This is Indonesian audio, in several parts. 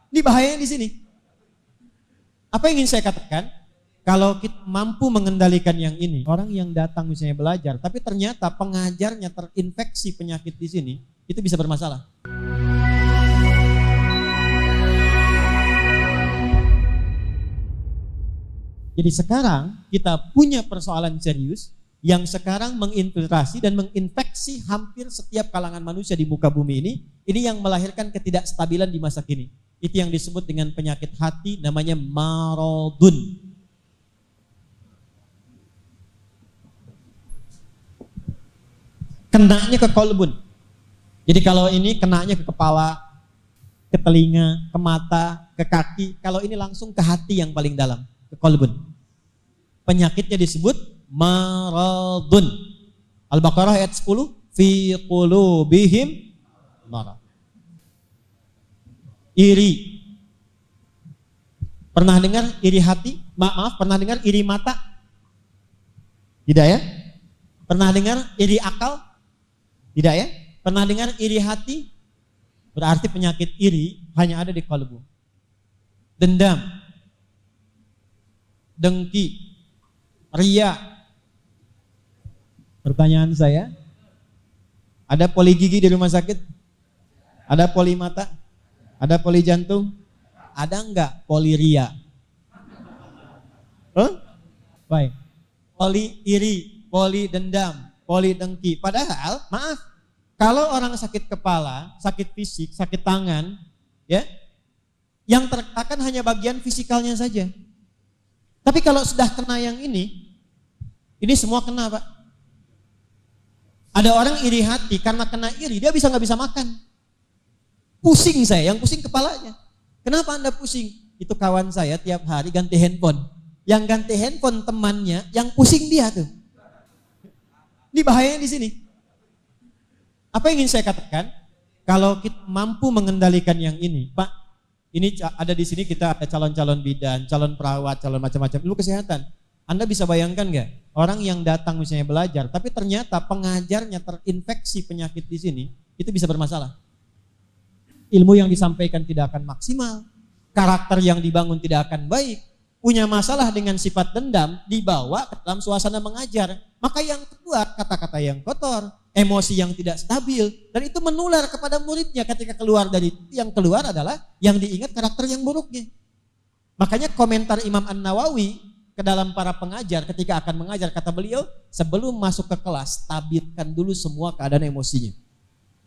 Ini bahayanya di sini. Apa yang ingin saya katakan? Kalau kita mampu mengendalikan yang ini, orang yang datang misalnya belajar, tapi ternyata pengajarnya terinfeksi penyakit di sini, itu bisa bermasalah. Jadi sekarang kita punya persoalan serius yang sekarang menginfiltrasi dan menginfeksi hampir setiap kalangan manusia di muka bumi ini. Ini yang melahirkan ketidakstabilan di masa kini. Itu yang disebut dengan penyakit hati, namanya maradun. Kenanya ke kolbun. Jadi kalau ini kenanya ke kepala, ke telinga, ke mata, ke kaki. Kalau ini langsung ke hati yang paling dalam, ke kolbun. Penyakitnya disebut maradun. Al-Baqarah ayat 10, fi qulubihim marad. Iri. Pernah dengar iri hati? Maaf, pernah dengar iri mata? Tidak ya? Pernah dengar iri akal? Tidak ya? Pernah dengar iri hati? Berarti penyakit iri hanya ada di kalbu. Dendam, dengki, ria. Pertanyaan saya, ada poli gigi di rumah sakit? Ada poli mata? Ada poli jantung? Ada enggak poli ria? Baik. Poli iri, poli dendam, poli dengki. Padahal, maaf, kalau orang sakit kepala, sakit fisik, sakit tangan, ya, yang tertekan hanya bagian fisikalnya saja. Tapi kalau sudah kena yang ini semua kena, Pak. Ada orang iri hati, karena kena iri, dia nggak bisa makan. Pusing saya, yang pusing kepalanya. Kenapa Anda pusing? Itu kawan saya tiap hari ganti handphone. Yang ganti handphone temannya, yang pusing dia tuh. Ini bahayanya di sini. Apa yang ingin saya katakan? Kalau kita mampu mengendalikan yang ini, Pak, ini ada di sini kita ada calon-calon bidan, calon perawat, calon macam-macam ilmu kesehatan. Anda bisa bayangkan nggak? Orang yang datang misalnya belajar, tapi ternyata pengajarnya terinfeksi penyakit di sini, itu bisa bermasalah. Ilmu yang disampaikan tidak akan maksimal, karakter yang dibangun tidak akan baik, punya masalah dengan sifat dendam, dibawa ke dalam suasana mengajar. Maka yang keluar kata-kata yang kotor, emosi yang tidak stabil, dan itu menular kepada muridnya ketika keluar dari itu. Yang keluar adalah yang diingat karakter yang buruknya. Makanya komentar Imam An-Nawawi ke dalam para pengajar ketika akan mengajar, kata beliau, sebelum masuk ke kelas, stabilkan dulu semua keadaan emosinya.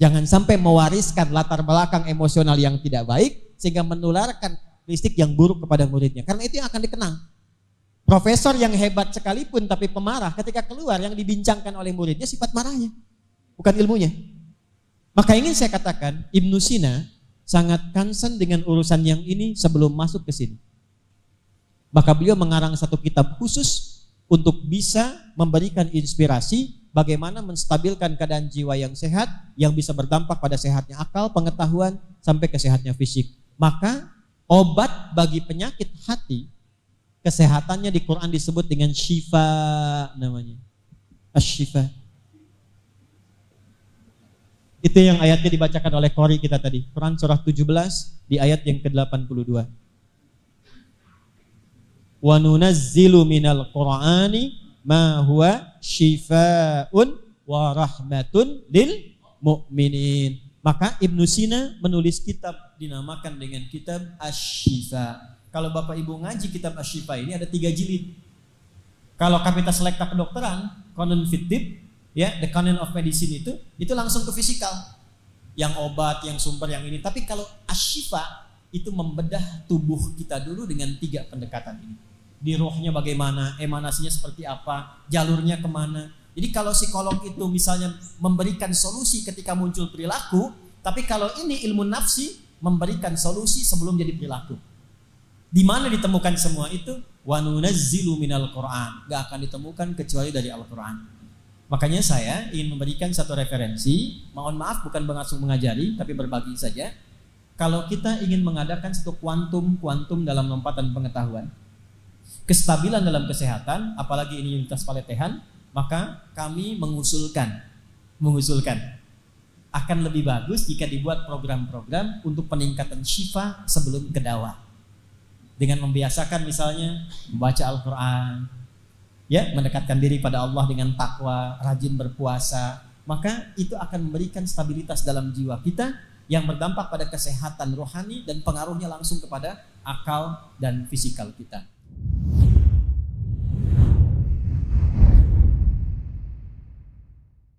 Jangan sampai mewariskan latar belakang emosional yang tidak baik sehingga menularkan karakteristik yang buruk kepada muridnya. Karena itu yang akan dikenang. Profesor yang hebat sekalipun tapi pemarah, ketika keluar yang dibincangkan oleh muridnya sifat marahnya, bukan ilmunya. Maka ingin saya katakan, Ibnu Sina sangat concern dengan urusan yang ini sebelum masuk ke sini. Maka beliau mengarang satu kitab khusus untuk bisa memberikan inspirasi bagaimana menstabilkan keadaan jiwa yang sehat, yang bisa berdampak pada sehatnya akal, pengetahuan, sampai kesehatnya fisik. Maka obat bagi penyakit hati, kesehatannya di Quran disebut dengan syifa namanya. Asy-syifa. Itu yang ayatnya dibacakan oleh Qori kita tadi. Quran surah 17 di ayat yang ke-82. Wa nunazzilu minal Qur'ani ma huwa syifaa'un wa rahmatun lil mu'minin. Maka Ibnu Sina menulis kitab dinamakan dengan kitab Asy-Syifa. Kalau Bapak Ibu ngaji kitab Asy-Syifa ini ada 3 jilid. Kalau Kapita Selekta Kedokteran, Canon Fitib, ya, The Canon of Medicine itu langsung ke fisikal. Yang obat, yang sumber, yang ini. Tapi kalau Asy-Syifa itu membedah tubuh kita dulu dengan 3 pendekatan ini. Di rohnya bagaimana, emanasinya seperti apa, jalurnya kemana. Jadi kalau psikolog itu misalnya memberikan solusi ketika muncul perilaku, tapi kalau ini ilmu nafsi memberikan solusi sebelum jadi perilaku. Di mana ditemukan semua itu? Wa nunazzilu minal Qur'an. Gak akan ditemukan kecuali dari Al-Quran. Makanya saya ingin memberikan satu referensi, mohon maaf bukan bermaksud mengajari, tapi berbagi saja. Kalau kita ingin mengadakan satu kuantum dalam lompatan pengetahuan, kestabilan dalam kesehatan, apalagi ini lintas paletehan, maka kami mengusulkan akan lebih bagus jika dibuat program-program untuk peningkatan syifa sebelum ke dakwah. Dengan membiasakan misalnya membaca Al-Quran, ya, mendekatkan diri pada Allah dengan takwa, rajin berpuasa, maka itu akan memberikan stabilitas dalam jiwa kita yang berdampak pada kesehatan rohani dan pengaruhnya langsung kepada akal dan fisikal kita.